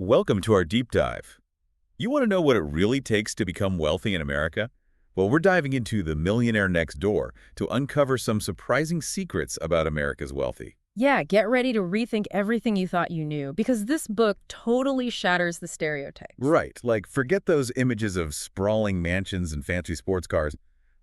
Welcome to our deep dive. You want to know what it really takes to become wealthy in America? Well, we're diving into the Millionaire Next Door to uncover some surprising secrets about America's wealthy. Yeah, get ready to rethink everything you thought you knew, because this book totally shatters the stereotypes. Right, like forget those images of sprawling mansions and fancy sports cars.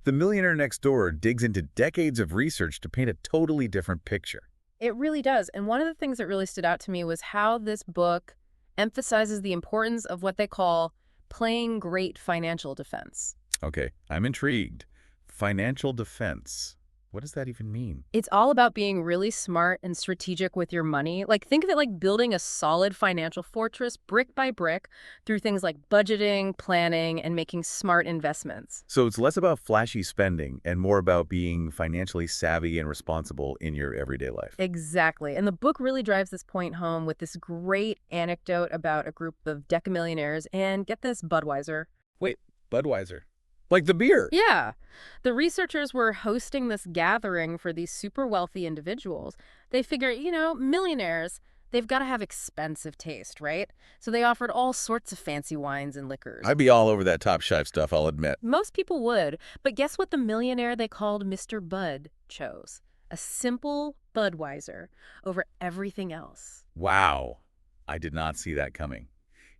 The Millionaire Next Door digs into decades of research to paint a totally different picture. It really does. And one of the things that really stood out to me was how this book emphasizes the importance of what they call playing great financial defense. Okay, I'm intrigued. Financial defense. What does that even mean? It's all about being really smart and strategic with your money. Like, think of it like building a solid financial fortress brick by brick through things like budgeting, planning, and making smart investments. So it's less about flashy spending and more about being financially savvy and responsible in your everyday life. Exactly. And the book really drives this point home with this great anecdote about a group of decamillionaires and, get this, Budweiser. Wait, Budweiser. Like the beer. Yeah. The researchers were hosting this gathering for these super wealthy individuals. They figure, millionaires, they've got to have expensive taste, right? So they offered all sorts of fancy wines and liquors. I'd be all over that top shelf stuff, I'll admit. Most people would. But guess what the millionaire they called Mr. Bud chose? A simple Budweiser over everything else. Wow. I did not see that coming.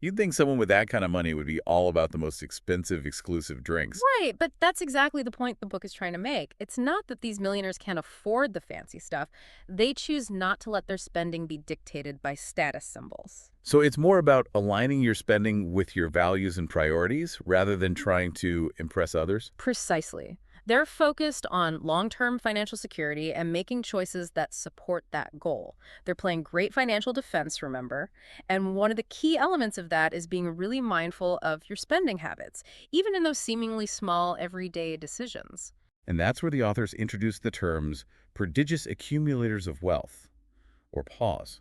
You'd think someone with that kind of money would be all about the most expensive, exclusive drinks. Right, but that's exactly the point the book is trying to make. It's not that these millionaires can't afford the fancy stuff. They choose not to let their spending be dictated by status symbols. So it's more about aligning your spending with your values and priorities rather than trying to impress others? Precisely. They're focused on long-term financial security and making choices that support that goal. They're playing great financial defense, remember? And one of the key elements of that is being really mindful of your spending habits, even in those seemingly small, everyday decisions. And that's where the authors introduce the terms prodigious accumulators of wealth, or PAWs,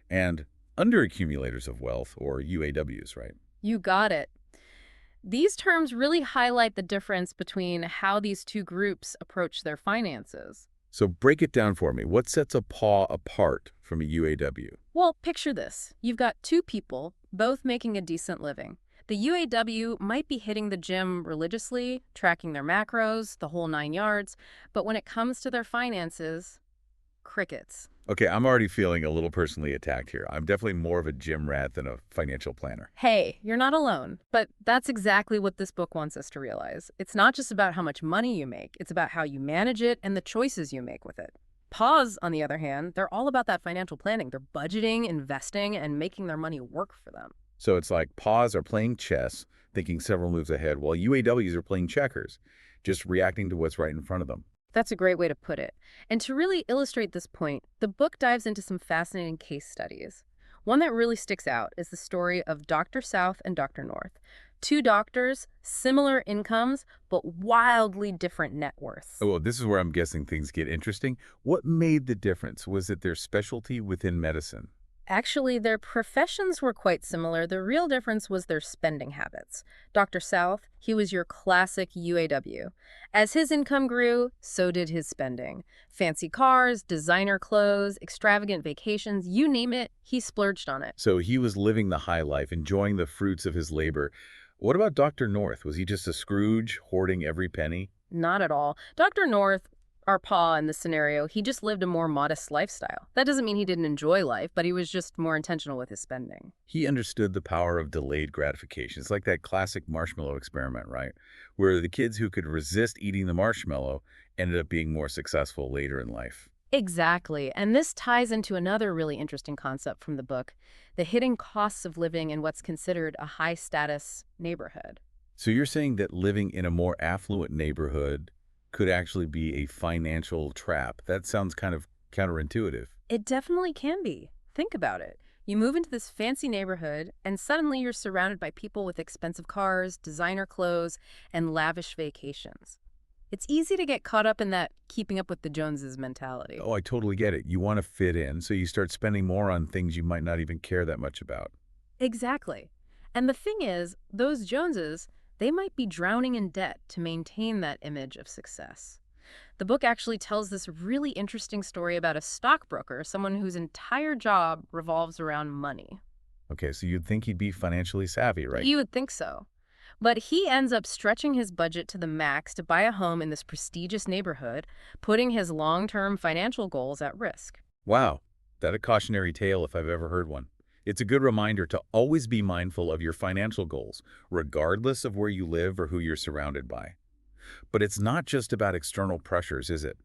and underaccumulators of wealth, or UAWs, right? You got it. These terms really highlight the difference between how these two groups approach their finances. So break it down for me. What sets a PAW apart from a UAW? Well, picture this. You've got two people, both making a decent living. The UAW might be hitting the gym religiously, tracking their macros, the whole 9 yards, but when it comes to their finances, crickets. Okay, I'm already feeling a little personally attacked here. I'm definitely more of a gym rat than a financial planner. Hey, you're not alone. But that's exactly what this book wants us to realize. It's not just about how much money you make. It's about how you manage it and the choices you make with it. Pause, on the other hand, they're all about that financial planning. They're budgeting, investing, and making their money work for them. So it's like PAWs are playing chess, thinking several moves ahead, while UAWs are playing checkers, just reacting to what's right in front of them. That's a great way to put it. And to really illustrate this point, the book dives into some fascinating case studies. One that really sticks out is the story of Dr. South and Dr. North. Two doctors, similar incomes, but wildly different net worths. Oh, well, this is where I'm guessing things get interesting. What made the difference? Was it their specialty within medicine? Actually, their professions were quite similar. The real difference was their spending habits. Dr. South, he was your classic UAW. As his income grew, so did his spending. Fancy cars, designer clothes, extravagant vacations, you name it, he splurged on it. So he was living the high life, enjoying the fruits of his labor. What about Dr. North? Was he just a Scrooge, hoarding every penny? Not at all. Dr. North, our Pa in this scenario, he just lived a more modest lifestyle. That doesn't mean he didn't enjoy life, but he was just more intentional with his spending. He understood the power of delayed gratification. It's like that classic marshmallow experiment, right? Where the kids who could resist eating the marshmallow ended up being more successful later in life. Exactly. And this ties into another really interesting concept from the book, the hidden costs of living in what's considered a high-status neighborhood. So you're saying that living in a more affluent neighborhood could actually be a financial trap. That sounds kind of counterintuitive. It definitely can be. Think about it. You move into this fancy neighborhood, and suddenly you're surrounded by people with expensive cars, designer clothes, and lavish vacations. It's easy to get caught up in that keeping up with the Joneses mentality. Oh, I totally get it. You want to fit in, so you start spending more on things you might not even care that much about. Exactly. And the thing is, those Joneses, they might be drowning in debt to maintain that image of success. The book actually tells this really interesting story about a stockbroker, someone whose entire job revolves around money. Okay, so you'd think he'd be financially savvy, right? You would think so. But he ends up stretching his budget to the max to buy a home in this prestigious neighborhood, putting his long-term financial goals at risk. Wow, that a cautionary tale if I've ever heard one. It's a good reminder to always be mindful of your financial goals, regardless of where you live or who you're surrounded by. But it's not just about external pressures, is it?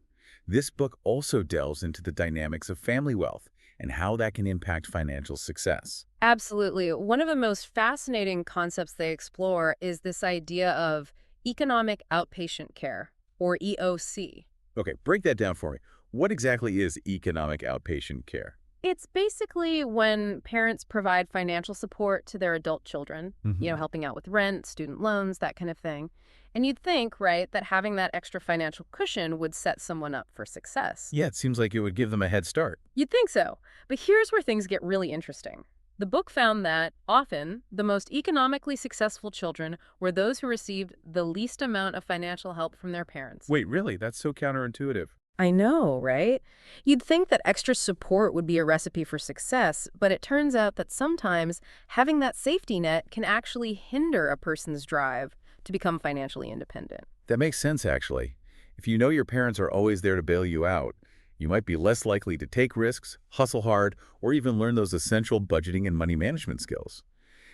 This book also delves into the dynamics of family wealth and how that can impact financial success. Absolutely. One of the most fascinating concepts they explore is this idea of economic outpatient care, or EOC. Okay, break that down for me. What exactly is economic outpatient care? It's basically when parents provide financial support to their adult children, helping out with rent, student loans, that kind of thing. And you'd think, right, that having that extra financial cushion would set someone up for success. Yeah, it seems like it would give them a head start. You'd think so. But here's where things get really interesting. The book found that, often, the most economically successful children were those who received the least amount of financial help from their parents. Wait, really? That's so counterintuitive. I know, right? You'd think that extra support would be a recipe for success, but it turns out that sometimes having that safety net can actually hinder a person's drive to become financially independent. That makes sense, actually. If you know your parents are always there to bail you out, you might be less likely to take risks, hustle hard, or even learn those essential budgeting and money management skills.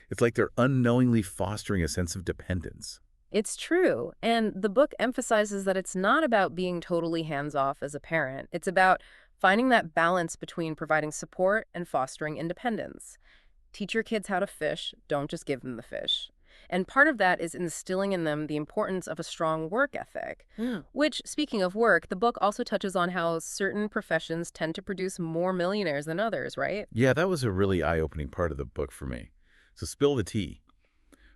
It's like they're unknowingly fostering a sense of dependence. It's true, and the book emphasizes that it's not about being totally hands-off as a parent. It's about finding that balance between providing support and fostering independence. Teach your kids how to fish, don't just give them the fish. And part of that is instilling in them the importance of a strong work ethic, which, speaking of work, the book also touches on how certain professions tend to produce more millionaires than others, right? Yeah, that was a really eye-opening part of the book for me. So spill the tea.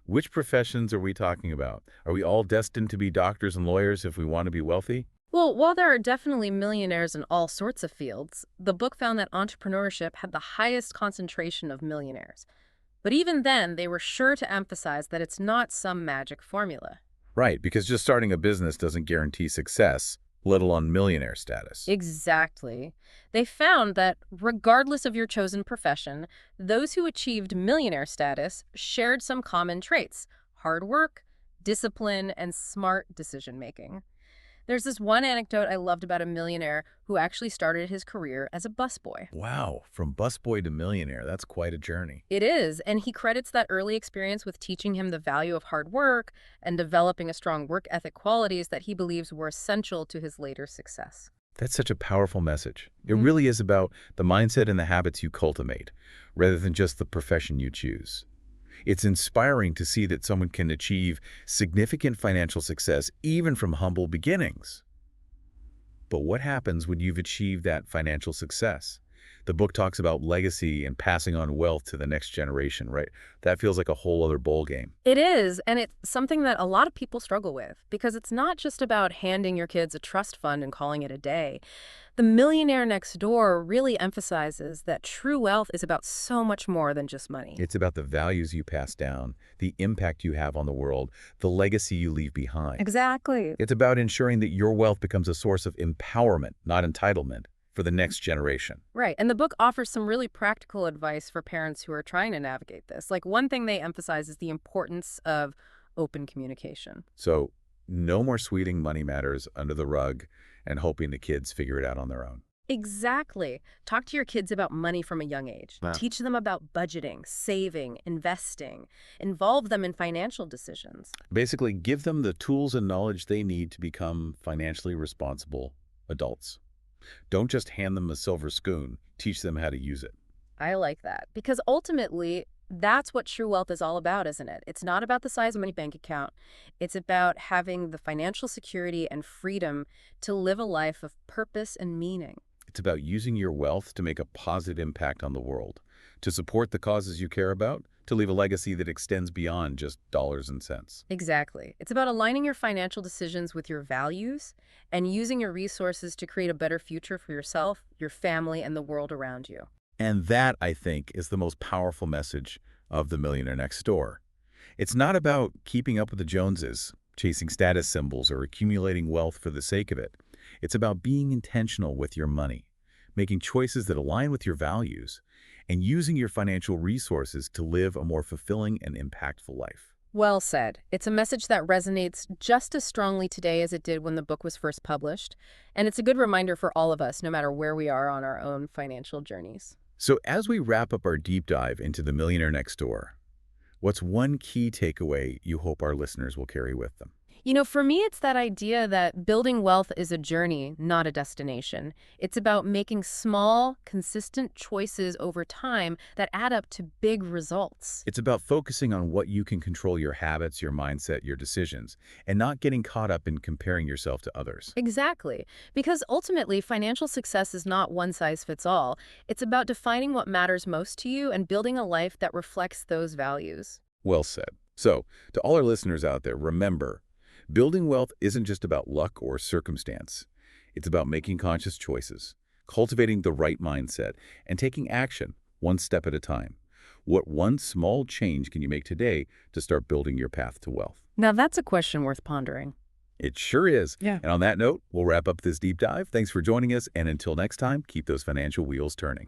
Which professions are we talking about? Are we all destined to be doctors and lawyers if we want to be wealthy? Well, while there are definitely millionaires in all sorts of fields, the book found that entrepreneurship had the highest concentration of millionaires. But even then, they were sure to emphasize that it's not some magic formula. Right, because just starting a business doesn't guarantee success, let alone millionaire status. Exactly. They found that regardless of your chosen profession, those who achieved millionaire status shared some common traits: hard work, discipline, and smart decision-making. There's this one anecdote I loved about a millionaire who actually started his career as a busboy. Wow, from busboy to millionaire, that's quite a journey. It is, and he credits that early experience with teaching him the value of hard work and developing a strong work ethic qualities that he believes were essential to his later success. That's such a powerful message. It really is about the mindset and the habits you cultivate, rather than just the profession you choose. It's inspiring to see that someone can achieve significant financial success even from humble beginnings. But what happens when you've achieved that financial success? The book talks about legacy and passing on wealth to the next generation, right? That feels like a whole other ball game. It is, and it's something that a lot of people struggle with because it's not just about handing your kids a trust fund and calling it a day. The Millionaire Next Door really emphasizes that true wealth is about so much more than just money. It's about the values you pass down, the impact you have on the world, the legacy you leave behind. Exactly. It's about ensuring that your wealth becomes a source of empowerment, not entitlement, for the next generation. Right, and the book offers some really practical advice for parents who are trying to navigate this. Like, one thing they emphasize is the importance of open communication. So no more sweeping money matters under the rug and hoping the kids figure it out on their own. Exactly. Talk to your kids about money from a young age. Wow. Teach them about budgeting, saving, investing. Involve them in financial decisions. Basically, give them the tools and knowledge they need to become financially responsible adults. Don't just hand them a silver spoon, teach them how to use it. I like that because ultimately, that's what true wealth is all about, isn't it? It's not about the size of any bank account. It's about having the financial security and freedom to live a life of purpose and meaning. It's about using your wealth to make a positive impact on the world, to support the causes you care about, to leave a legacy that extends beyond just dollars and cents. Exactly. It's about aligning your financial decisions with your values and using your resources to create a better future for yourself, your family, and the world around you. And that, I think, is the most powerful message of The Millionaire Next Door. It's not about keeping up with the Joneses, chasing status symbols, or accumulating wealth for the sake of it. It's about being intentional with your money, making choices that align with your values, and using your financial resources to live a more fulfilling and impactful life. Well said. It's a message that resonates just as strongly today as it did when the book was first published, and it's a good reminder for all of us, no matter where we are on our own financial journeys. So as we wrap up our deep dive into the Millionaire Next Door, what's one key takeaway you hope our listeners will carry with them? For me, it's that idea that building wealth is a journey, not a destination. It's about making small, consistent choices over time that add up to big results. It's about focusing on what you can control: your habits, your mindset, your decisions, and not getting caught up in comparing yourself to others. Exactly. Because ultimately, financial success is not one size fits all. It's about defining what matters most to you and building a life that reflects those values. Well said. So, to all our listeners out there, remember, building wealth isn't just about luck or circumstance. It's about making conscious choices, cultivating the right mindset, and taking action one step at a time. What one small change can you make today to start building your path to wealth? Now, that's a question worth pondering. It sure is. Yeah. And on that note, we'll wrap up this deep dive. Thanks for joining us, and until next time, keep those financial wheels turning.